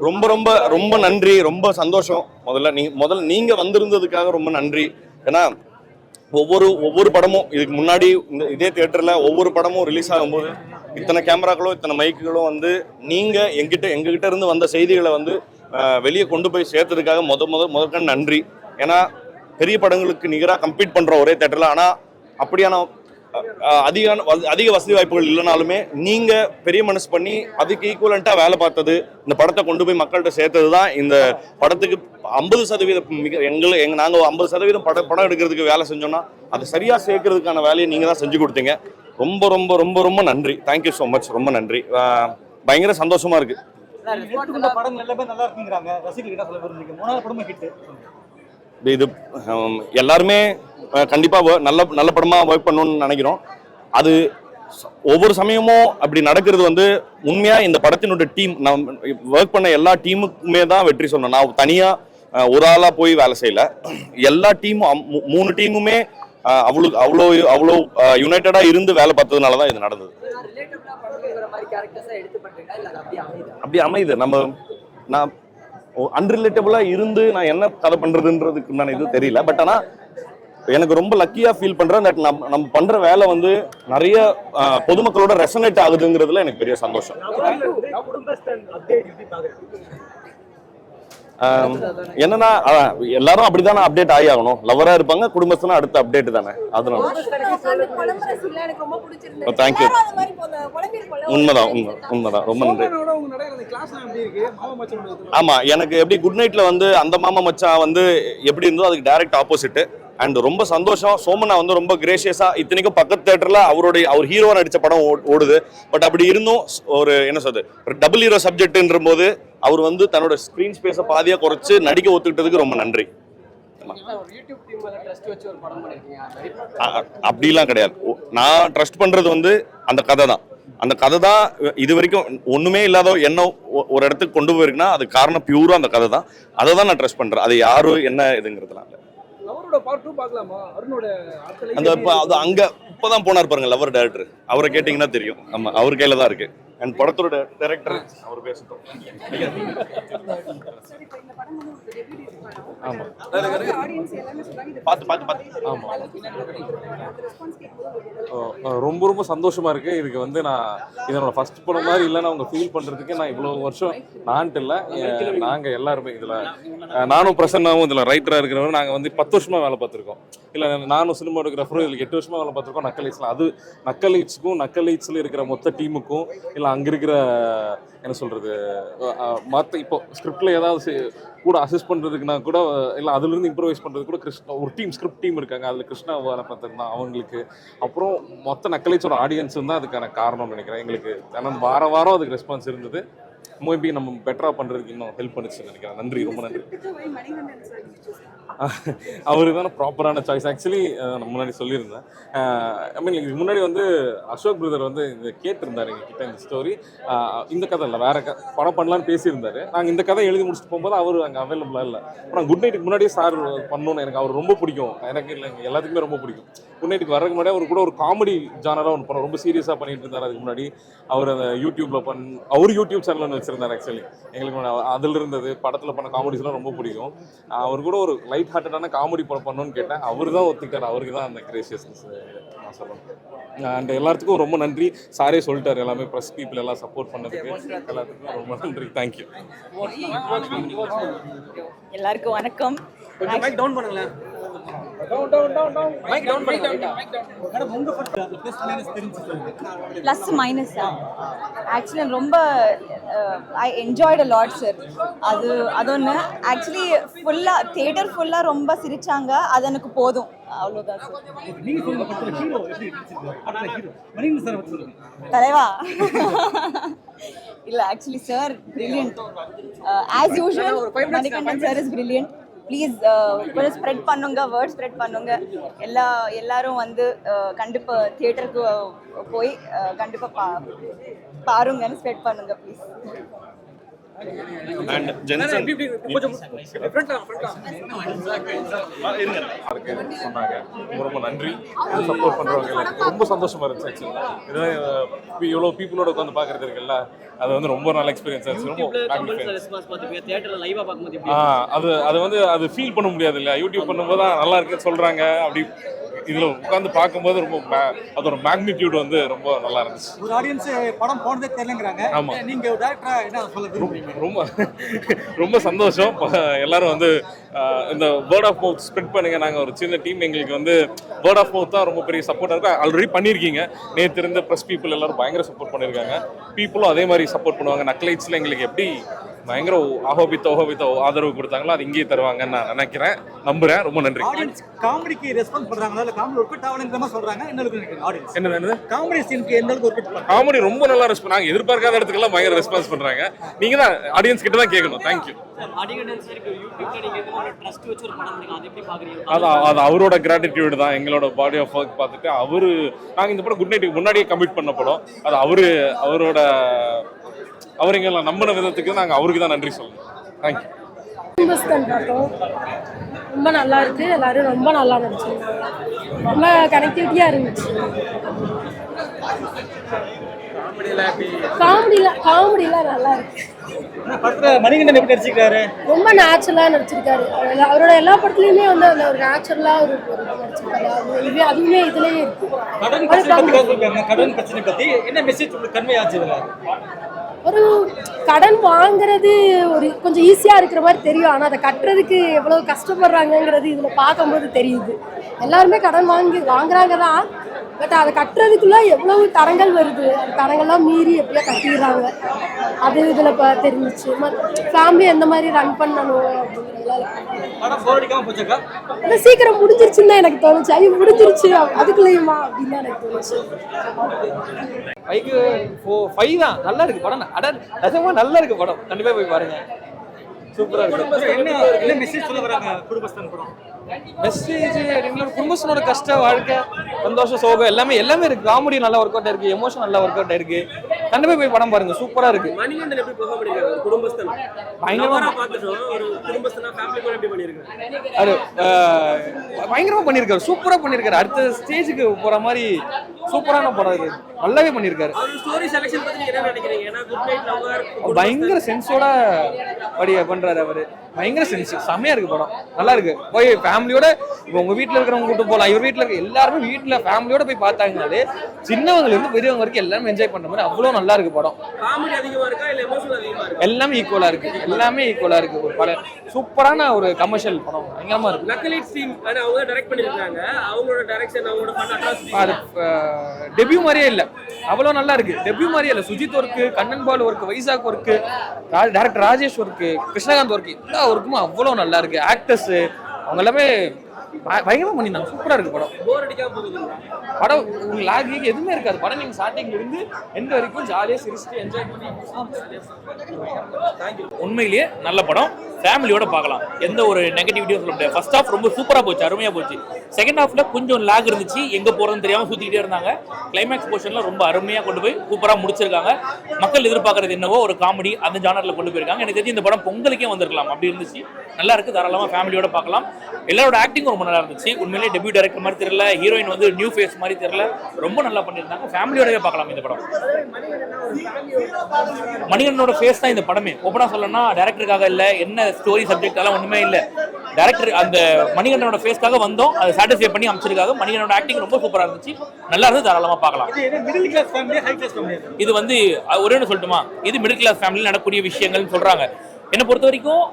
ரொம்ப ரொம்ப ரொம்ப நன்றி, ரொம்ப சந்தோஷம். முதல்ல நீங்க வந்திருந்ததுக்காக ரொம்ப நன்றி. ஏன்னா ஒவ்வொரு படமும் இதுக்கு முன்னாடி இதே தியேட்டர்ல ஒவ்வொரு படமும் ரிலீஸ் ஆகும்போது இத்தனை கேமராக்களோ இத்தனை மைக்குகளோ வந்து நீங்க எங்ககிட்ட இருந்து வந்த செய்திகளை வந்து வெளியே கொண்டு போய் சேர்த்ததுக்காக முதற்கண் நன்றி. ஏன்னா பெரிய படங்களுக்கு நிகராக கம்பீட் பண்ற ஒரே தியேட்டர்ல, ஆனா அப்படியான அதிக வசதி வாய்ப்புகள் இல்லைனாலுமே நீங்க பெரிய மனசு பண்ணி அதுக்கு ஈக்குவலண்டா வேலை பார்த்தது, இந்த படத்தை கொண்டு போய் மக்கள்கிட்ட சேர்த்தது தான் இந்த படத்துக்கு 50% நாங்க 50% படம் எடுக்கிறதுக்கு வேலை செஞ்சோம்னா அதை சரியா சேர்க்கறதுக்கான வேலையை நீங்க தான் செஞ்சு கொடுத்தீங்க. ரொம்ப ரொம்ப ரொம்ப ரொம்ப நன்றி. Thank you so much. ரொம்ப நன்றி. பயங்கர சந்தோஷமா இருக்கு. இது எல்லாருமே கண்டிப்பா நல்ல படமா ஒர்க் பண்ணணும்னு நினைக்கிறோம். அது ஒவ்வொரு சமயமும் அப்படி நடக்கிறது வந்து உண்மையா இந்த படத்தினுடைய டீம், நான் ஒர்க் பண்ண எல்லா டீமுக்குமே தான் வெற்றி சொன்னேன். நான் தனியா ஒரு ஆளா போய் வேலை செய்யல. எல்லா டீமும் 3 டீமுமே அவ்வளோ யுனைடடா இருந்து வேலை பார்த்ததுனாலதான் இது நடந்தது. அப்படி அமையுது. நான் அன்ரிலேட்டபிளா இருந்து நான் என்ன கதை பண்றதுன்றதுக்கு நான் இது தெரியல. பட் ஆனா எனக்கு ரொம்ப லக்கியா ஃபீல் பண்றேன். தட் நம்ம பண்ற வேலை வந்து நிறைய பொதுமக்களோட ரெசனேட் ஆகுதுங்கிறதுல எனக்கு பெரிய சந்தோஷம். என்னன்னா எல்லாரும் அப்படித்தானே அப்டேட் ஆகி ஆகணும். லவரா இருப்பாங்க, குடும்பஸ்தனா அடுத்த அப்டேட் தானே. அதனால தேங்க்யூ. உண்மைதான். ரொம்ப நன்றி. ஆமா, எனக்கு எப்படி குட் நைட்ல வந்து அந்த மாமா மச்சான் வந்து எப்படி இருந்தோ அதுக்கு டைரக்ட் ஆப்போசிட். அண்ட் ரொம்ப சந்தோஷம். சோமனா வந்து ரொம்ப கிரேஷியஸா, இத்தனைக்கும் பக்கத்து தியேட்டர்ல அவர் ஹீரோவா நடிச்ச படம் ஓடுது. பட் அப்படி இருந்தும் ஒரு என்ன சொல்றது டபுள் ஹீரோ சப்ஜெக்ட்ன்ற போது அவர் வந்து தன்னோட ஸ்கிரீன் ஸ்பேஸை பாதியா குறைச்சு நடிக்க ஒத்துக்கிட்டதுக்கு ரொம்ப நன்றி. அப்படிலாம் கிடையாது. நான் ட்ரஸ்ட் பண்றது வந்து அந்த கதை தான். இது வரைக்கும் ஒண்ணுமே இல்லாத என்ன ஒரு இடத்துக்கு கொண்டு போயிருக்குன்னா அது காரணம் பியூரா அந்த கதை தான். அதை தான் நான் ட்ரஸ்ட் பண்றேன். அது யாரும் என்ன இதுங்கிறதுனால அங்க இப்பதான் போனார் பாருங்க லவர் டைரக்டர். அவரை கேட்டீங்கன்னா தெரியும். ஆமா, அவர் கையில தான் இருக்கு. அண்ட் படத்தோட டைரக்டர் அவர் பேசட்டும். ரொம்ப ரொம்ப சந்தோஷமா இருக்கு. இதுக்கு வந்து நான் இதனோட ஃபர்ஸ்ட் படம் மாதிரி இல்லைன்னு அவங்க ஃபீல் பண்றதுக்கு நான் இவ்வளவு வருஷம் நான்ட்டு இல்லை, நாங்க எல்லாருமே இதுல நானும் பிரசன்னாவும் இதுல ரைட்டரா இருக்கிறவங்க நாங்க வந்து 10 வருஷமா வேலை பார்த்திருக்கோம். இல்ல நானும் சினிமாட்டோகிராஃபரும் இதுல 8 வருஷமா வேலை பார்த்திருக்கோம். நக்கலைட்ஸ்ல அது நக்கலைட்ஸுக்கும் நக்கலைட்ஸ்ல இருக்கிற மொத்த டீமுக்கும் இல்ல அங்க இருக்கிற என்ன சொல்றது மற்ற இப்போ ஸ்கிரிப்ட்ல ஏதாவது கூட அசிஸ்ட் பண்றதுக்குன்னா கூட இல்லை அதுல இருந்து இம்ப்ரூவைஸ் பண்றது கூட ஒரு ஸ்கிரிப்ட் டீம் இருக்காங்க. அதுல கிருஷ்ணா வேலை பார்த்திருந்தான் அவங்களுக்கு. அப்புறம் மொத்த நக்கலைட்ஸோட ஆடியன்ஸ் தான் அதுக்கான காரணம்னு நினைக்கிறேன். எங்களுக்கு வாரம் அதுக்கு ரெஸ்பான்ஸ் இருந்தது. மேபி நம்ம பெட்டரா பண்றதுக்கு இன்னும் ஹெல்ப் பண்ணுச்சுன்னு நினைக்கிறேன். நன்றி, ரொம்ப நன்றி. அவரு தானே ப்ராப்பரான சாய்ஸ். ஆக்சுவலி நான் முன்னாடி சொல்லியிருந்தேன். ஐ மீன் இதுக்கு முன்னாடி வந்து அசோக் பிரதர் வந்து இந்த கேட்டிருந்தாரு எங்ககிட்ட இந்த ஸ்டோரி. இந்த கதை இல்லை, வேற படம் பண்ணலான்னு பேசியிருந்தாரு. நாங்கள் இந்த கதை எழுதி முடிச்சுட்டு போகும்போது அவர் அங்கே அவைலபிளாக இல்லை. அப்புறம் குட் நைட்டுக்கு முன்னாடியே சார் பண்ணணும்னு எனக்கு அவர் ரொம்ப பிடிக்கும். எனக்கு இல்லை, எல்லாத்துக்குமே ரொம்ப பிடிக்கும். குட் நைட்டுக்கு வரதுக்கு முன்னாடி அவர் கூட ஒரு காமெடி ஜானராக ஒன்று பண்ண ரொம்ப சீரியஸாக பண்ணிட்டு இருந்தார். அதுக்கு முன்னாடி அவர் அந்த யூடியூப்ல அவர் யூடியூப் சேனல் ஒன்று வச்சிருந்தார். ஆக்சுவலி எங்களுக்கு அதில் இருந்தது படத்தில் பண்ண காமெடிஸ்லாம் ரொம்ப பிடிக்கும். அவர் கூட ஒரு லைட் ஹார்ட்டடான காமெடி பண்ணணும்னு கேட்டேன். அவர் தான் ஒத்துக்கிட்டார். அவருக்கு தான் அந்த கிரேஷியஸ்னஸ் நான் சொல்லணும். அண்ட் எல்லாத்துக்கும் ரொம்ப நன்றி. சாரே சொல்லிட்டார் எல்லாமே, ப்ரெஸ் பீப்புள் எல்லாம் சப்போர்ட் பண்ணதுக்கு எல்லாத்துக்கும் ரொம்ப நன்றி. தேங்க்யூ. எல்லாருக்கும் வணக்கம். ப்ளஸ் மைனஸ் ஆக்சுவலி ரொம்ப I enjoyed a lot sir. அது ஒன்று. ஆக்சுவலி ஃபுல்லாக தியேட்டர் ஃபுல்லாக ரொம்ப சிரிச்சாங்க. அது எனக்கு போதும், அவ்வளோதான் சார். தலைவா இல்லை, actually sir brilliant as usual. Manikandan sir is brilliant. Please கொஞ்சம் ஸ்ப்ரெட் பண்ணுங்க, வேர்ட் ஸ்ப்ரெட் பண்ணுங்க. எல்லாரும் வந்து கண்டிப்பாக தியேட்டருக்கு போய் கண்டிப்பாக பாருங்கன்னு ஸ்ப்ரெட் பண்ணுங்க ப்ளீஸ். அண்ட் ஜென்சன் சொன்னாங்க. ரொம்ப நன்றி. சப்போர்ட் பண்றவங்க எனக்கு ரொம்ப சந்தோஷமா இருந்துச்சு. ஆக்சுவலி இதெல்லாம் இவ்வளோ பீப்புளோட உட்காந்து பார்க்கறது இருக்குல்ல, அது வந்து ரொம்ப நல்ல எக்ஸ்பீரியன்ஸ் ஆச்சு. அது வந்து அது ஃபீல் பண்ண முடியாது இல்லையா, யூடியூப் பண்ணும்போது தான் நல்லா இருக்குன்னு சொல்றாங்க. அப்படி இதுல உட்காந்து பார்க்கும்போது ரொம்ப அதோட மேக்னிடியூட் வந்து ரொம்ப நல்லா இருந்துச்சு. ஒரு ஆடியன்ஸ் படம் போனதே தெரியலங்கறாங்க. ஆமா, நீங்க டைரக்டரா என்ன சொல்ல விரும்புறீங்க? ரொம்ப ரொம்ப சந்தோஷம். எல்லாரும் வந்து இந்த வேர்ட் ஆஃப் மவுத் ஸ்ப்ரெட் பண்ணுங்க. நாங்கள் ஒரு சின்ன டீம், எங்களுக்கு வந்து வேர்ட் ஆஃப் மவுத் தான் ரொம்ப பெரிய சப்போர்ட்டாக இருக்கு. ஆல்ரெடி பண்ணியிருக்கீங்க. நேற்று இருந்த ப்ரெஸ் பீப்புள் எல்லாரும் பயங்கர சப்போர்ட் பண்ணியிருக்காங்க. பீப்புளும் அதே மாதிரி சப்போர்ட் பண்ணுவாங்க. நக்லைட்ஸில் எங்களுக்கு எப்படி பயங்கர ஓஹோபித்த ஆதரவு கொடுத்தாங்களோ அது இங்கேயே தருவாங்கன்னு நான் நினைக்கிறேன், நம்புறேன். ரொம்ப நன்றி. ஆடியன்ஸ் காமெடிக்கு ரெஸ்பான்ஸ் பண்றாங்களா இல்ல காமெடி ஒர்க் அவுட் ஆவலங்கற மாதிரி சொல்றாங்க? என்ன இருக்கு ஆடியன்ஸ்? என்னது காமெடி சீனுக்கு எந்த அளவுக்கு ஒர்க் அவுட் பண்றாங்க? காமெடி ரொம்ப நல்லா ரெஸ்பான்ஸ், நாங்கள் எதிர்பார்க்காத இடத்துக்குலாம் பயங்கர ரெஸ்பான்ஸ் பண்றாங்க. நீங்க தான் ஆடியன்ஸ் கிட்ட தான் கேட்கணும். தேங்க்யூ. அது அவரோட கிராட்டிடியூட் தான். எங்களோட பாடி ஆஃப் ஒர்க் பார்த்துட்டு அவரு, நாங்கள் இந்த படம் குட் நைட்டுக்கு முன்னாடியே கமிட் பண்ண படம். அது அவரோட அவர் எங்களை நம்பின விதத்துக்கு நாங்கள் அவருக்கு தான் நன்றி சொல்லணும். தேங்க்யூ. பார்த்தோம், ரொம்ப நல்லா இருக்கு. எல்லாரும் ரொம்ப நல்லா நடிச்சிருக்காங்க. ரொம்ப கனெக்டிவிட்டியா இருந்துச்சு. காமெடிலாம் நல்லா இருக்கு. படத்துல மணிகண்டன் எப்படி நடிச்சிருக்காரு? ரொம்ப நேச்சுரலா நடிச்சிருக்காரு. அவரோட எல்லா படத்துலயுமே வந்து அந்த ஒரு நேச்சுரலா ஒரு நடிச்சிருக்காரு. அதுவுமே இதுலயே இருக்கு. கடன் பிரச்சனை பத்தி என்ன மெசேஜ் உங்களுக்கு கன்வே ஆச்சு? ஒரு கடன் வாங்குறது ஒரு கொஞ்சம் ஈஸியாக இருக்கிற மாதிரி தெரியும், ஆனால் அதை கட்டுறதுக்கு எவ்வளோ கஷ்டப்படுறாங்கங்கிறது இதில் பார்க்கும்போது தெரியுது. எல்லாருமே கடன் வாங்குறாங்க தான், பட் அதை கட்டுறதுக்குள்ள எவ்வளவு தரங்கள் வருது, அந்த தரங்கள்லாம் மீறி எப்படியோ கட்டிடுறாங்க. அது இதில் தெரிஞ்சிச்சு. ஃபேமிலி எந்த மாதிரி ரன் பண்ணணும் அப்படிங்கிறதுலாம் சீக்கிரம் முடிஞ்சிருச்சுன்னு தான் எனக்கு தோணுச்சு. ஐயோ முடிஞ்சிருச்சு அதுக்குள்ளேயுமா அப்படின்னு தான் எனக்கு தோணுச்சு. தான் நல்லா இருக்கு படம். நிஜமா நல்லா இருக்கு படம். கண்டிப்பா போய் பாருங்க. சூப்பரா இருக்கு. என்ன மெசேஜ் சொல்ல வராங்க குடும்பஸ்தான் படம்? மெசேஜ் குடும்பஸ்தனோட கஷ்ட வாழ்க்கை, சந்தோஷம், சோகம் எல்லாமே இருக்கு. காமெடி நல்லா ஒர்க் அவுட் ஆயிருக்கு, எமோஷன் நல்லா ஒர்க் அவுட் ஆயிருக்கு. கண்டிப்பா போய் படம் பாருங்க, சூப்பரா இருக்கு. மணிகண்டன் எப்படி பெர்ஃபார்ம் பண்ணிருக்காரு? குடும்பஸ்தன் பயங்கரமா பார்த்துட்டோம். ஒரு குடும்பஸ்தனா ஃபேமிலி கூட எப்படி பண்ணிருக்காரு? அது பயங்கரமா பண்ணிருக்காரு, சூப்பரா பண்ணிருக்காரு. அடுத்த ஸ்டேஜுக்கு போற மாதிரி சூப்பரான படம் இது. நல்லாவே பண்ணிருக்காரு. ஸ்டோரி செலக்ஷன் பத்தி நீங்க என்ன நினைக்கிறீங்க? ஏன்னா குட் நைட் லவர் பயங்கர சென்ஸோட பண்றாரு அவரு. பயங்கர சென்ஸ், செமையா இருக்கு படம். நல்லா இருக்கு. போய் ஃபேமிலியோட உங்க வீட்டுல இருக்கிறவங்க கூட்டு போகலாம். இவர் வீட்டுல இருக்க எல்லாருமே வீட்டுல ஃபேமிலியோட போய் பார்த்தாங்கனாலே சின்னவங்கல இருந்து பெரியவங்க வரைக்கும் எல்லாரும் என்ஜாய் பண்ற மாதிரி அவ்வளவு நல்லா இருக்கு படம். காமெடி அதிகமா இருக்கா இல்ல எமோஷனல் அதிகமா இருக்கா? எல்லாமே ஈக்குவலா இருக்கு. ஒரு படம் சூப்பரான ஒரு கமர்ஷியல் படம். பயங்கரமா இருக்கு. நக்கலைட்ஸ் டீம் அவங்க டைரக்ட் பண்ணிருக்காங்க. அவங்களோட டைரக்ஷன், அவங்களோட பண்ண அட்ராசிட்டி அது டெபியூ மாதிரியே இல்ல, அவ்வளவு நல்லா இருக்கு. டெபியூ மாதிரியே இல்ல. Sujith work, Kannan Paul work, Vysakh work, director Rajesh work, Krishnakanth work, எல்லா ஒர்க்குமே அவ்வளவு நல்லா இருக்கு. ஆக்டர்ஸ் அவங்க எல்லாமே பயங்கரமா பண்ணிருந்தாங்க. சூப்பரா இருக்கு படம். போர் அடிக்காம போகுது படம். லாக் எதுவுமே இருக்காது. படம் நீங்க ஸ்டார்டிங்ல இருந்து எந்த வரைக்கும் ஜாலியா சிரிச்சுட்டு என்ஜாய் பண்ணி. உண்மையிலேயே நல்ல படம், ஃபேமிலியோட பார்க்கலாம். எந்த ஒரு நெகட்டிவிட்டியும் சொல்ல முடியாது. ஃபர்ஸ்ட் ஹாஃப் ரொம்ப சூப்பரா போச்சு, அருமையா போச்சு. செகண்ட் ஹாஃப்ல கொஞ்சம் லாக் இருந்துச்சு, எங்க போறதுன்னு தெரியாம சுத்திக்கிட்டே இருந்தாங்க. கிளைமேக்ஸ் போர்ஷன்ல ரொம்ப அருமையா கொண்டு போய் சூப்பரா முடிச்சிருக்காங்க. மக்கள் எதிர்பார்க்கறது என்னவோ ஒரு காமெடி அந்த ஜானர்ல கொண்டு போயிருக்காங்க. எனக்கு தெரிஞ்சு இந்த படம் பொங்கலுக்கே வந்திருக்கலாம். அப்படி இருந்துச்சு, நல்லா இருக்கு. தாராளமா ஃபேமிலியோட பார்க்கலாம். எல்லாரோட ஆக்டிங் ரொம்ப நல்லா இருந்துச்சு. உண்மையிலேயே டெபியூ டைரக்டர் மாதிரி தெரியல, ஹீரோயின் வந்து நியூ ஃபேஸ் மாதிரி தெரியல, ரொம்ப நல்லா பண்ணியிருந்தாங்க. ஃபேமிலியோடவே பார்க்கலாம் இந்த படம். மணிகண்டனோட ஃபேஸ் தான் இந்த படமே. ஓப்பனா சொல்லணும்னா டைரக்டருக்காக இல்ல, என்ன ஸ்டோரி சப்ஜெக்ட் எல்லாம் ஒண்ணுமே இல்ல. டைரக்டர் அந்த மணிகண்டனோட ஃபேஸ்க்காக வந்தோம், அதை சாட்டிஸ்ஃபை பண்ணி அமைச்சிருக்காங்க. மணிகண்டனோட ஆக்டிங் ரொம்ப சூப்பரா இருந்துச்சு, நல்லா இருந்து தாராளமா பார்க்கலாம். இது வந்து ஒரே ஒன்று சொல்லட்டுமா, இது மிடில் கிளாஸ் ஃபேமிலியில் நடக்கக்கூடிய விஷயங்கள்னு சொல்றாங்க. என்னை பொறுத்த வரைக்கும்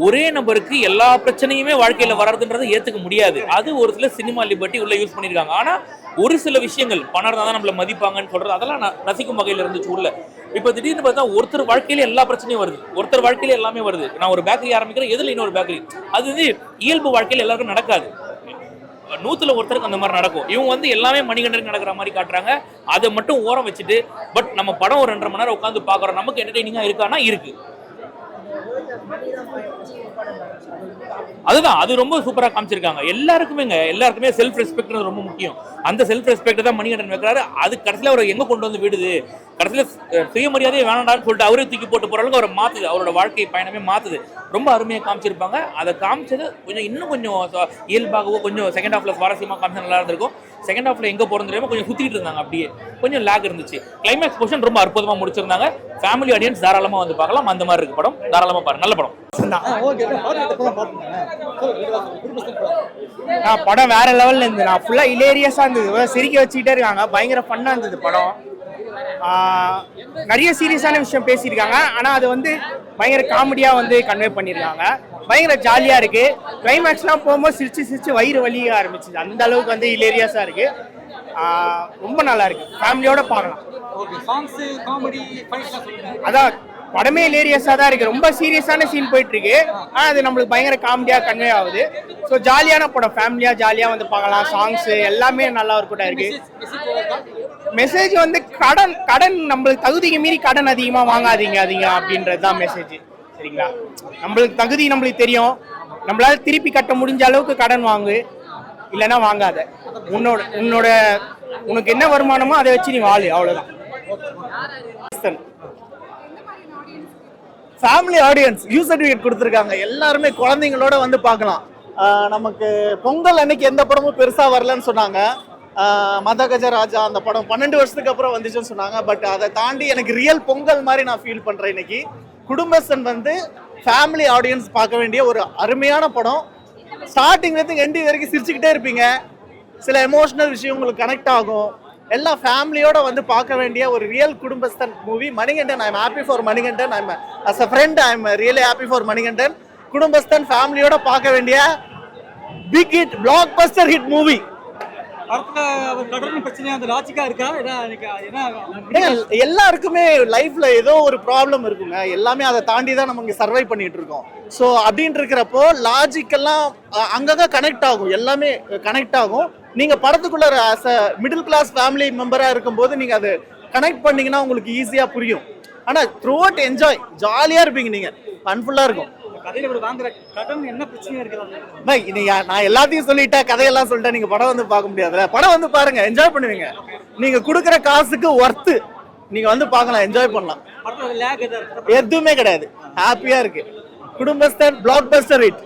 ஒரே நபருக்கு எல்லா பிரச்சனையுமே வாழ்க்கையில வர்றதுன்றதை ஏத்துக்க முடியாது. அது ஒரு சில சினிமா லிபர்ட்டி உள்ள யூஸ் பண்ணிருக்காங்க. ஆனா ஒரு சில விஷயங்கள் பணம் இருந்தா தான் நம்மள மதிப்பாங்கன்னு சொல்றது அதெல்லாம் ரசிக்கும் வகையில இருந்துச்சு உள்ள. இப்ப திடீர்னு பார்த்தா ஒருத்தர் வாழ்க்கையில எல்லா பிரச்சனையும் வருது, ஒருத்தர் வாழ்க்கையில எல்லாமே வருது. நான் ஒரு பேக்கரி ஆரம்பிக்கிறேன், எதுல இன்னொரு பேக்கரி. அது வந்து இயல்பு வாழ்க்கையில எல்லாருக்கும் நடக்காது. 100ல ஒருத்தருக்கு அந்த மாதிரி நடக்கும். இவங்க வந்து எல்லாமே மணிகண்டனுக்கு நடக்கிற மாதிரி காட்டுறாங்க. அதை மட்டும் ஓரம் வச்சுட்டு பட் நம்ம படம் ஒரு 2.5 மணி நேரம் உட்காந்து பாக்குறோம், நமக்கு என்டர்டெய்னிங்கா இருக்கானா இருக்கு. அதுதான் அது ரொம்ப சூப்பரா காமிச்சிருக்காங்க. எல்லாருக்குமே செல்ஃப் ரெஸ்பெக்ட் ரொம்ப முக்கியம். அந்த செல்ஃப் ரெஸ்பெக்ட் தான் மணிகண்டன் வைக்கிறாரு. அது கடைசியில் அவர் எங்க கொண்டு வந்து விடுது, கடைசியில் சுயமரியாதையே வேணாண்டான்னு சொல்லிட்டு அவரே தூக்கி போட்டு போற அளவுக்கு அவரை மாத்துது, அவரோட வாழ்க்கை பயணமே மாத்துது. ரொம்ப அருமையா காமிச்சிருப்பாங்க. அதை காமிச்சது இன்னும் கொஞ்சம் இயல்பாகவோ கொஞ்சம் செகண்ட் ஹாஃப்ல சுவாரஸ்யமா காமிச்சா நல்லா இருந்திருக்கும். செகண்ட் ஹாஃப்ல எங்க போறது தெரியாம கொஞ்சம் சுத்திட்டு இருந்தாங்க, அப்படியே கொஞ்சம் லேக் இருந்துச்சு. கிளைமேக்ஸ் போர்ஷன் ரொம்ப அற்புதமா முடிச்சிருந்தாங்க. ஃபேமிலி ஆடியன்ஸ் தாராளமா வந்து பார்க்கலாம். அந்த மாதிரி இருக்கு படம், தாராளமா பாருங்க, நல்ல படம். படம் வேற லெவல்ல இருந்து நான் ஃபுல்லா இலேரியஸா இருந்தது, சிரிக்க வச்சுக்கிட்டே இருக்காங்க, பயங்கர ஃபன்னா இருந்தது படம். நிறைய சீரியஸான விஷயம் பேசியிருக்காங்க, ஆனா அது வந்து பயங்கர காமெடியா வந்து கன்வே பண்ணியிருக்காங்க. பயங்கர ஜாலியா இருக்கு. கிளைமேக்ஸ்லாம் போகும்போது சிரிச்சு சிரிச்சு வயிறு வலிய ஆரம்பிச்சுது, அந்த அளவுக்கு வந்து இலேரியஸா இருக்கு. ரொம்ப நல்லா இருக்கு, ஃபேமிலியோட பார்க்கலாம். அதான் படமே இலேரியஸா தான் இருக்கு. ரொம்ப சீரியஸான சீன் போயிட்டு இருக்கு, ஆனா அது நம்மளுக்கு பயங்கர காமெடியா கன்வே ஆகுது. ஸோ ஜாலியான படம், ஃபேமிலியா ஜாலியா வந்து பார்க்கலாம். சாங்ஸ் எல்லாமே நல்லா இருக்கட்டும் இருக்கு. மெசேஜ் வந்து கடன் நம்மளுக்கு தகுதிக்கு மீறி கடன் அதிகமா வாங்காதீங்க அப்படின்றது தான் மெசேஜ். சரிங்களா, நம்மளுக்கு தகுதி நம்மளுக்கு தெரியும், நம்மளால திருப்பி கட்ட முடிஞ்ச அளவுக்கு கடன் வாங்கு, இல்லைன்னா வாங்காத. உனக்கு என்ன வருமானமோ அதை வச்சு நீ வாழு, அவ்வளவுதான். ஃபேமிலி ஆடியன்ஸ் யூ சர்டிஃபிகேட் கொடுத்துருக்காங்க. எல்லாருமே குழந்தைங்களோட வந்து பார்க்கலாம். நமக்கு பொங்கல் அன்னைக்கு எந்த படமும் பெருசா வரலன்னு சொன்னாங்க. மதகஜராஜா அந்த படம் 12 வருஷத்துக்கு அப்புறம் வந்துச்சுன்னு சொன்னாங்க. பட் அதை தாண்டி எனக்கு ரியல் பொங்கல் மாதிரி நான் ஃபீல் பண்றேன் இன்னைக்கு. குடும்பஸ்தன் வந்து ஃபேமிலி ஆடியன்ஸ் பார்க்க வேண்டிய ஒரு அருமையான படம். ஸ்டார்டிங்ல இருந்து எண்டி வரைக்கும் சிரிச்சுக்கிட்டே இருப்பீங்க. சில எமோஷனல் விஷயம் உங்களுக்கு கனெக்ட் ஆகும். எல்லா ஃபேமிலியோட வந்து பார்க்க வேண்டிய ஒரு real Kudumbasthan movie. Manikandan, I am happy for Manikandan. I am as a friend I am really happy for Manikandan. Kudumbasthan ஃபேமிலியோட பார்க்க வேண்டிய big hit, blockbuster hit movie. எல்லாருக்குமே லைஃப்ல ஏதோ ஒரு ப்ராப்ளம் இருக்குங்க. எல்லாமே அதை தாண்டி தான் நம்ம இங்க சர்வை பண்ணிட்டு இருக்கோம். ஸோ அப்படின்னு இருக்கிறப்போ லாஜிக்கெல்லாம் அங்கங்க கனெக்ட் ஆகும், எல்லாமே கனெக்ட் ஆகும். நீங்க படத்துக்குள்ள as a middle class family மெம்பரா இருக்கும்போது நீங்க அதை கனெக்ட் பண்ணீங்கன்னா உங்களுக்கு ஈஸியா புரியும். ஆனா த்ரூ அவுட் என்ஜாய், ஜாலியா இருப்பீங்க, நீங்க ஃபன்ஃபுல்லா இருக்கும். நான் எல்லாத்தையும் சொல்லிட்டேன், கதையெல்லாம் சொல்லிட்டேன், நீங்க படம் வந்து பார்க்க முடியாதுல. படம் வந்து பாருங்க, என்ஜாய் பண்ணுவீங்க. நீங்க கொடுக்குற காசுக்கு ஒர்த்து, நீங்க வந்து பார்க்கலாம், என்ஜாய் பண்ணலாம். எதுவுமே கிடையாது, ஹாப்பியா இருக்கு. குடும்பஸ்தன் பிளாக் பஸ்டர் ஹிட்.